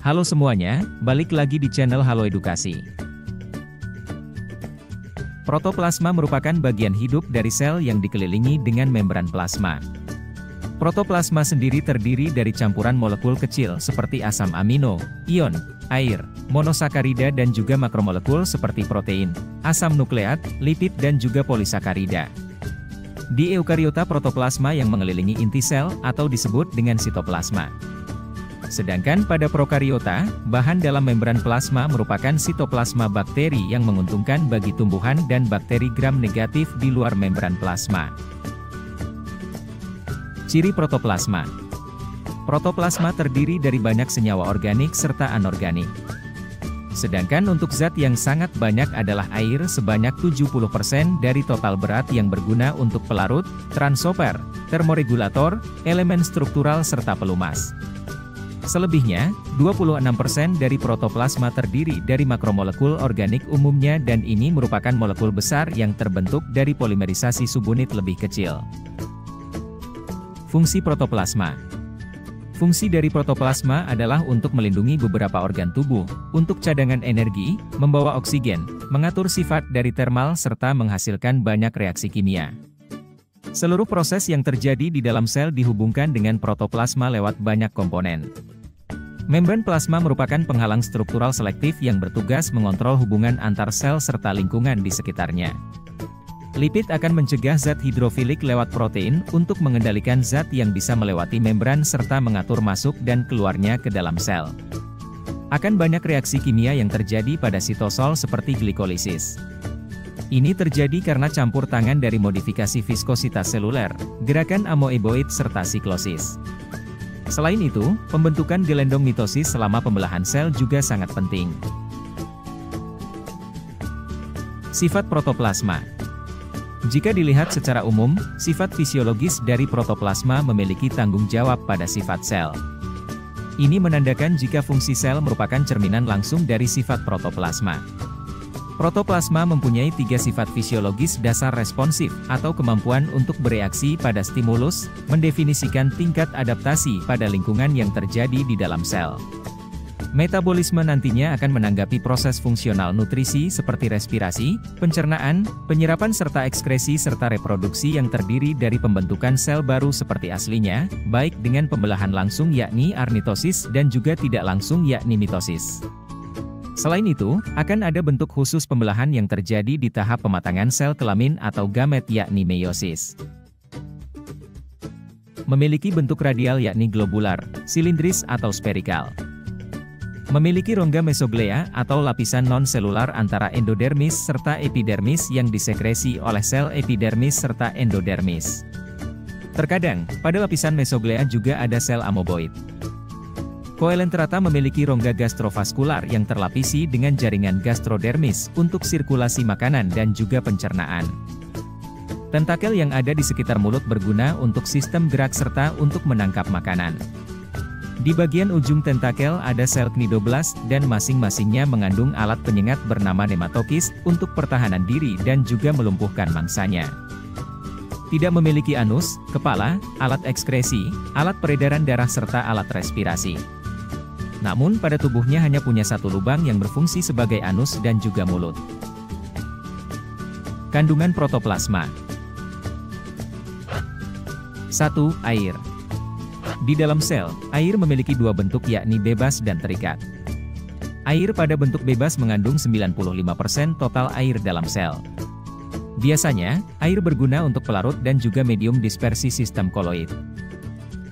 Halo semuanya, balik lagi di channel Halo Edukasi. Protoplasma merupakan bagian hidup dari sel yang dikelilingi dengan membran plasma. Protoplasma sendiri terdiri dari campuran molekul kecil seperti asam amino, ion, air, monosakarida dan juga makromolekul seperti protein, asam nukleat, lipid dan juga polisakarida. Di eukariota protoplasma yang mengelilingi inti sel atau disebut dengan sitoplasma. Sedangkan pada prokariota, bahan dalam membran plasma merupakan sitoplasma bakteri yang menguntungkan bagi tumbuhan dan bakteri gram negatif di luar membran plasma. Ciri protoplasma. Protoplasma terdiri dari banyak senyawa organik serta anorganik. Sedangkan untuk zat yang sangat banyak adalah air sebanyak 70% dari total berat yang berguna untuk pelarut, transoper, termoregulator, elemen struktural serta pelumas. Selebihnya, 26% dari protoplasma terdiri dari makromolekul organik umumnya dan ini merupakan molekul besar yang terbentuk dari polimerisasi subunit lebih kecil. Fungsi protoplasma. Fungsi dari protoplasma adalah untuk melindungi beberapa organ tubuh, untuk cadangan energi, membawa oksigen, mengatur sifat dari termal serta menghasilkan banyak reaksi kimia. Seluruh proses yang terjadi di dalam sel dihubungkan dengan protoplasma lewat banyak komponen. Membran plasma merupakan penghalang struktural selektif yang bertugas mengontrol hubungan antar sel serta lingkungan di sekitarnya. Lipid akan mencegah zat hidrofilik lewat protein untuk mengendalikan zat yang bisa melewati membran serta mengatur masuk dan keluarnya ke dalam sel. Akan banyak reaksi kimia yang terjadi pada sitosol seperti glikolisis. Ini terjadi karena campur tangan dari modifikasi viskositas seluler, gerakan amoeboid serta siklosis. Selain itu, pembentukan gelendong mitosis selama pembelahan sel juga sangat penting. Sifat protoplasma. Jika dilihat secara umum, sifat fisiologis dari protoplasma memiliki tanggung jawab pada sifat sel. Ini menandakan jika fungsi sel merupakan cerminan langsung dari sifat protoplasma. Protoplasma mempunyai 3 sifat fisiologis dasar responsif, atau kemampuan untuk bereaksi pada stimulus, mendefinisikan tingkat adaptasi pada lingkungan yang terjadi di dalam sel. Metabolisme nantinya akan menanggapi proses fungsional nutrisi seperti respirasi, pencernaan, penyerapan serta ekskresi serta reproduksi yang terdiri dari pembentukan sel baru seperti aslinya, baik dengan pembelahan langsung yakni arnitosis dan juga tidak langsung yakni mitosis. Selain itu, akan ada bentuk khusus pembelahan yang terjadi di tahap pematangan sel kelamin atau gamet yakni meiosis. Memiliki bentuk radial yakni globular, silindris atau spherical. Memiliki rongga mesoglea atau lapisan non-selular antara endodermis serta epidermis yang disekresi oleh sel epidermis serta endodermis. Terkadang, pada lapisan mesoglea juga ada sel amoeboid. Coelenterata memiliki rongga gastrovaskular yang terlapisi dengan jaringan gastrodermis untuk sirkulasi makanan dan juga pencernaan. Tentakel yang ada di sekitar mulut berguna untuk sistem gerak serta untuk menangkap makanan. Di bagian ujung tentakel ada sel cnidoblast dan masing-masingnya mengandung alat penyengat bernama nematokis untuk pertahanan diri dan juga melumpuhkan mangsanya. Tidak memiliki anus, kepala, alat ekskresi, alat peredaran darah serta alat respirasi. Namun pada tubuhnya hanya punya satu lubang yang berfungsi sebagai anus dan juga mulut. Kandungan protoplasma. 1. Air. Di dalam sel, air memiliki 2 bentuk yakni bebas dan terikat. Air pada bentuk bebas mengandung 95% total air dalam sel. Biasanya, air berguna untuk pelarut dan juga medium dispersi sistem koloid.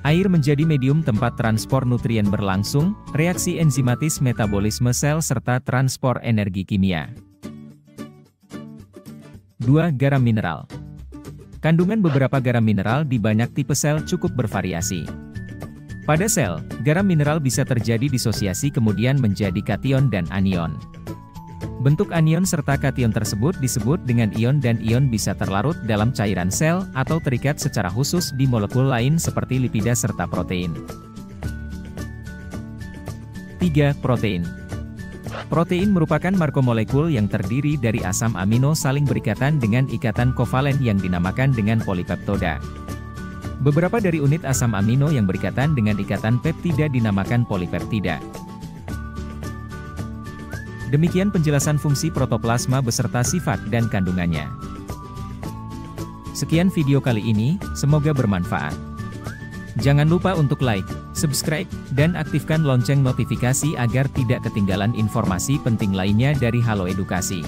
Air menjadi medium tempat transport nutrien berlangsung, reaksi enzimatis metabolisme sel serta transport energi kimia. 2. Garam mineral. Kandungan beberapa garam mineral di banyak tipe sel cukup bervariasi. Pada sel, garam mineral bisa terjadi disosiasi kemudian menjadi kation dan anion. Bentuk anion serta kation tersebut disebut dengan ion dan ion bisa terlarut dalam cairan sel atau terikat secara khusus di molekul lain seperti lipida serta protein. 3. Protein. Protein merupakan markomolekul yang terdiri dari asam amino saling berikatan dengan ikatan kovalen yang dinamakan dengan polipeptoda. Beberapa dari unit asam amino yang berikatan dengan ikatan peptida dinamakan polipeptida. Demikian penjelasan fungsi protoplasma beserta sifat dan kandungannya. Sekian video kali ini, semoga bermanfaat. Jangan lupa untuk like, subscribe, dan aktifkan lonceng notifikasi agar tidak ketinggalan informasi penting lainnya dari Halo Edukasi.